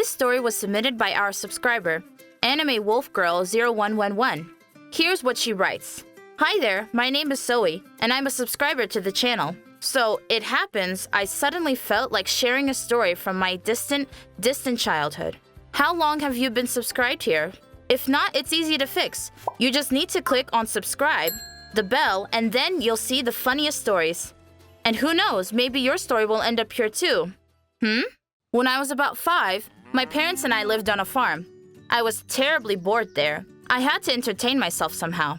This story was submitted by our subscriber, Anime Wolf Girl 0111. Here's what she writes. Hi there, my name is Zoe, and I'm a subscriber to the channel. So, it happens, I suddenly felt like sharing a story from my distant childhood. How long have you been subscribed here? If not, it's easy to fix. You just need to click on subscribe, the bell, and then you'll see the funniest stories. And who knows, maybe your story will end up here too. When I was about 5, my parents and I lived on a farm. I was terribly bored there. I had to entertain myself somehow.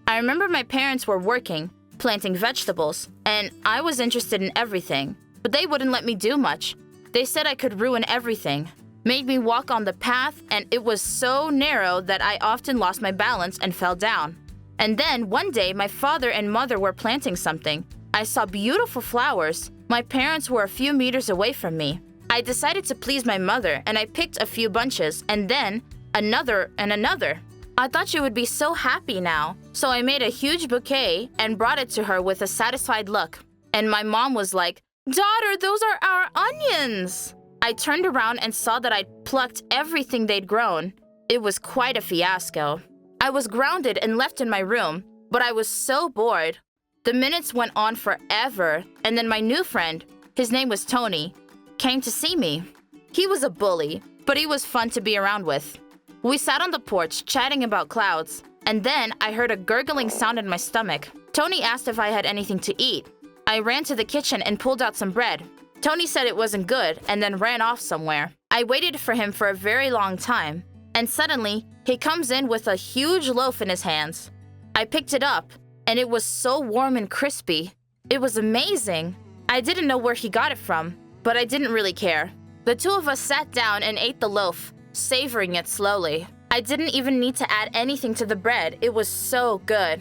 I remember my parents were working, planting vegetables, and I was interested in everything, but they wouldn't let me do much. They said I could ruin everything, made me walk on the path, and it was so narrow that I often lost my balance and fell down. And then one day, my father and mother were planting something. I saw beautiful flowers. My parents were a few meters away from me. I decided to please my mother, and I picked a few bunches, and then another and another. I thought she would be so happy now, so I made a huge bouquet and brought it to her with a satisfied look. And my mom was like, "Daughter, those are our onions!" I turned around and saw that I'd plucked everything they'd grown. It was quite a fiasco. I was grounded and left in my room, but I was so bored. The minutes went on forever, and then my new friend, his name was Tony, came to see me. He was a bully, but he was fun to be around with. We sat on the porch chatting about clouds, and then I heard a gurgling sound in my stomach. Tony asked if I had anything to eat. I ran to the kitchen and pulled out some bread. Tony said it wasn't good and then ran off somewhere. I waited for him for a very long time, and suddenly he comes in with a huge loaf in his hands. I picked it up, and it was so warm and crispy. It was amazing. I didn't know where he got it from, but I didn't really care. The two of us sat down and ate the loaf, savoring it slowly. I didn't even need to add anything to the bread. It was so good.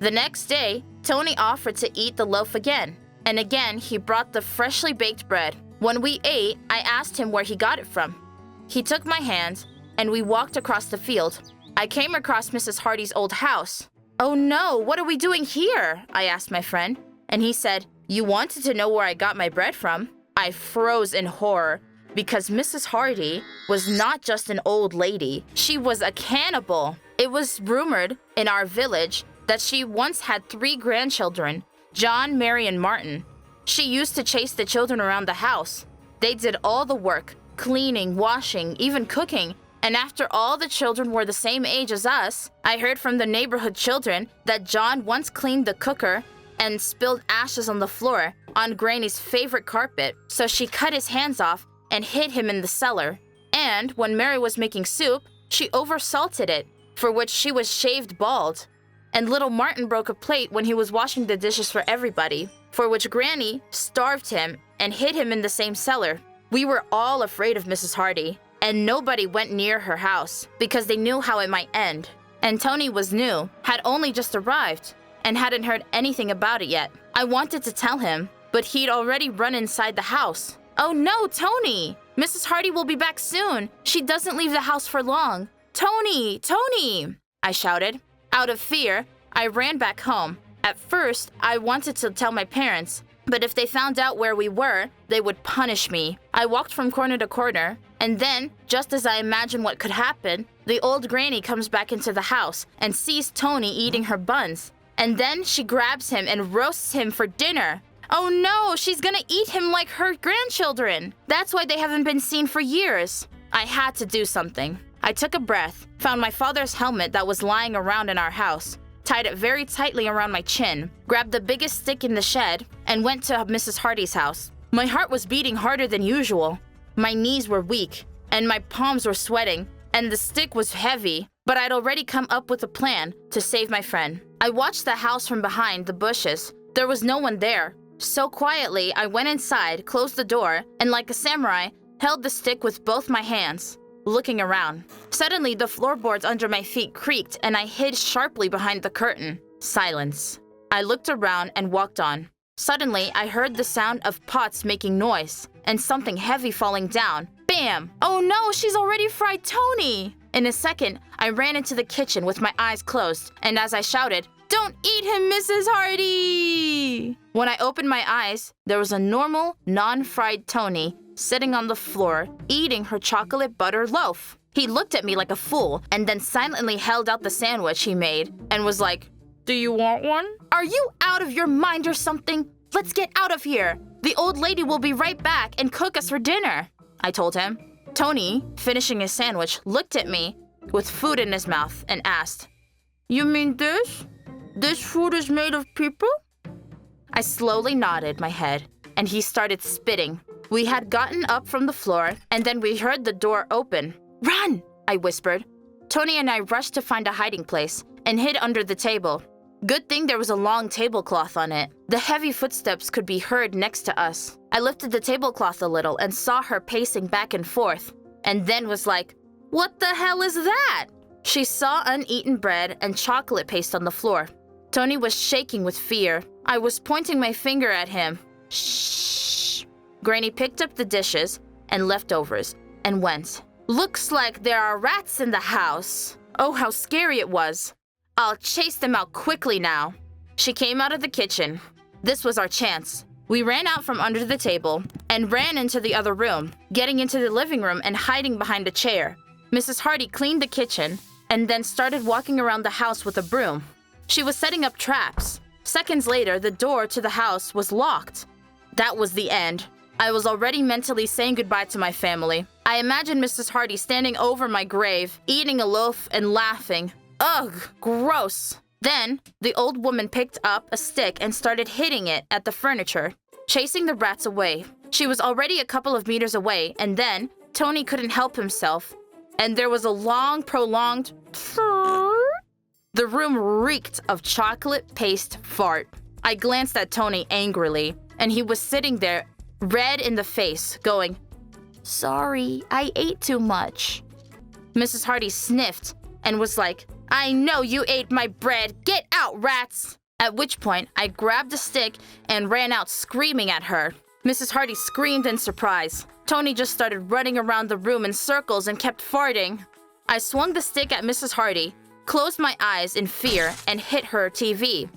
The next day, Tony offered to eat the loaf again, and again he brought the freshly baked bread. When we ate, I asked him where he got it from. He took my hand, and we walked across the field. I came across Mrs. Hardy's old house. "Oh no, what are we doing here?" I asked my friend, and he said, "You wanted to know where I got my bread from?" I froze in horror, because Mrs. Hardy was not just an old lady. She was a cannibal. It was rumored in our village that she once had 3 grandchildren, John, Mary, and Martin. She used to chase the children around the house. They did all the work, cleaning, washing, even cooking. And after all the children were the same age as us, I heard from the neighborhood children that John once cleaned the cooker and spilled ashes on the floor on Granny's favorite carpet. So she cut his hands off and hid him in the cellar. And when Mary was making soup, she oversalted it, for which she was shaved bald. And little Martin broke a plate when he was washing the dishes for everybody, for which Granny starved him and hid him in the same cellar. We were all afraid of Mrs. Hardy, and nobody went near her house because they knew how it might end. And Tony was new, had only just arrived, and hadn't heard anything about it yet. I wanted to tell him, but he'd already run inside the house. "Oh no, Tony! Mrs. Hardy will be back soon. She doesn't leave the house for long. Tony! Tony!" I shouted. Out of fear, I ran back home. At first, I wanted to tell my parents, but if they found out where we were, they would punish me. I walked from corner to corner, and then, just as I imagined what could happen, the old granny comes back into the house and sees Tony eating her buns. And then she grabs him and roasts him for dinner. Oh no, she's gonna eat him like her grandchildren. That's why they haven't been seen for years. I had to do something. I took a breath, found my father's helmet that was lying around in our house, tied it very tightly around my chin, grabbed the biggest stick in the shed, and went to Mrs. Hardy's house. My heart was beating harder than usual. My knees were weak, and my palms were sweating, and the stick was heavy, but I'd already come up with a plan to save my friend. I watched the house from behind the bushes. There was no one there. So quietly, I went inside, closed the door, and like a samurai, held the stick with both my hands, looking around. Suddenly, the floorboards under my feet creaked, and I hid sharply behind the curtain. Silence. I looked around and walked on. Suddenly, I heard the sound of pots making noise, and something heavy falling down. Bam! Oh no, she's already fried Tony! In a second, I ran into the kitchen with my eyes closed, and as I shouted, "Don't eat him, Mrs. Hardy!" When I opened my eyes, there was a normal, non-fried Tony sitting on the floor, eating her chocolate butter loaf. He looked at me like a fool and then silently held out the sandwich he made and was like, "Do you want one?" "Are you out of your mind or something? Let's get out of here. The old lady will be right back and cook us for dinner," I told him. Tony, finishing his sandwich, looked at me with food in his mouth and asked, "You mean this? This food is made of people?" I slowly nodded my head, and he started spitting. We had gotten up from the floor, and then we heard the door open. "Run!" I whispered. Tony and I rushed to find a hiding place and hid under the table. Good thing there was a long tablecloth on it. The heavy footsteps could be heard next to us. I lifted the tablecloth a little and saw her pacing back and forth, and then was like, "What the hell is that?" She saw uneaten bread and chocolate paste on the floor. Tony was shaking with fear. I was pointing my finger at him. "Shh." Granny picked up the dishes and leftovers and went. "Looks like there are rats in the house." Oh, how scary it was. "I'll chase them out quickly now." She came out of the kitchen. This was our chance. We ran out from under the table and ran into the other room, getting into the living room and hiding behind a chair. Mrs. Hardy cleaned the kitchen and then started walking around the house with a broom. She was setting up traps. Seconds later, the door to the house was locked. That was the end. I was already mentally saying goodbye to my family. I imagined Mrs. Hardy standing over my grave, eating a loaf and laughing. Ugh, gross. Then, the old woman picked up a stick and started hitting it at the furniture, chasing the rats away. She was already a couple of meters away, and then Tony couldn't help himself, and there was a long, prolonged The room reeked of chocolate paste fart. I glanced at Tony angrily, and he was sitting there, red in the face, going, "Sorry, I ate too much." Mrs. Hardy sniffed and was like, "I know you ate my bread. Get out, rats!" At which point, I grabbed a stick and ran out screaming at her. Mrs. Hardy screamed in surprise. Tony just started running around the room in circles and kept farting. I swung the stick at Mrs. Hardy, closed my eyes in fear, and hit her TV.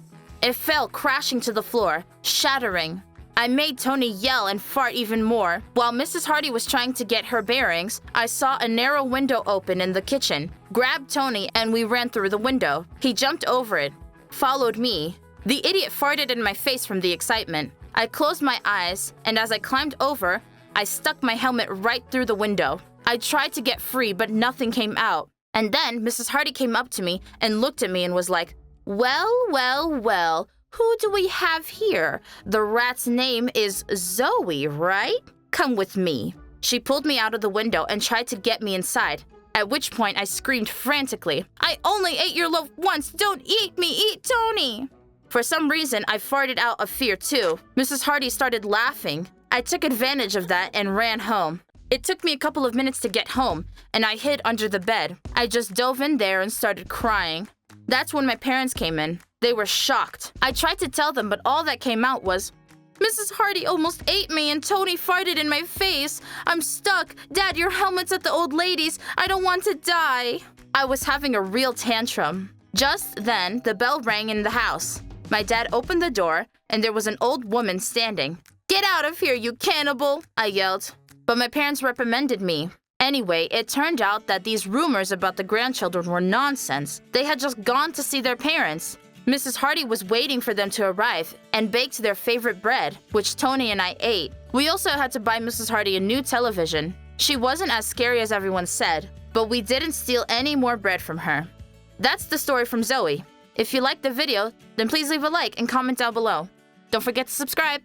It fell crashing to the floor, shattering. I made Tony yell and fart even more. While Mrs. Hardy was trying to get her bearings, I saw a narrow window open in the kitchen, grabbed Tony, and we ran through the window. He jumped over it, followed me. The idiot farted in my face from the excitement. I closed my eyes, and as I climbed over, I stuck my helmet right through the window. I tried to get free, but nothing came out. And then Mrs. Hardy came up to me and looked at me and was like, "Well, well, well, who do we have here? The rat's name is Zoe, right? Come with me." She pulled me out of the window and tried to get me inside, at which point I screamed frantically, "I only ate your loaf once! Don't eat me! Eat Tony!" For some reason, I farted out of fear too. Mrs. Hardy started laughing. I took advantage of that and ran home. It took me a couple of minutes to get home, and I hid under the bed. I just dove in there and started crying. That's when my parents came in. They were shocked. I tried to tell them, but all that came out was, "Mrs. Hardy almost ate me and Tony farted in my face. I'm stuck. Dad, your helmet's at the old lady's. I don't want to die." I was having a real tantrum. Just then, the bell rang in the house. My dad opened the door, and there was an old woman standing. "Get out of here, you cannibal!" I yelled. But my parents reprimanded me. Anyway, it turned out that these rumors about the grandchildren were nonsense. They had just gone to see their parents. Mrs. Hardy was waiting for them to arrive and baked their favorite bread, which Tony and I ate. We also had to buy Mrs. Hardy a new television. She wasn't as scary as everyone said, but we didn't steal any more bread from her. That's the story from Zoe. If you liked the video, then please leave a like and comment down below. Don't forget to subscribe.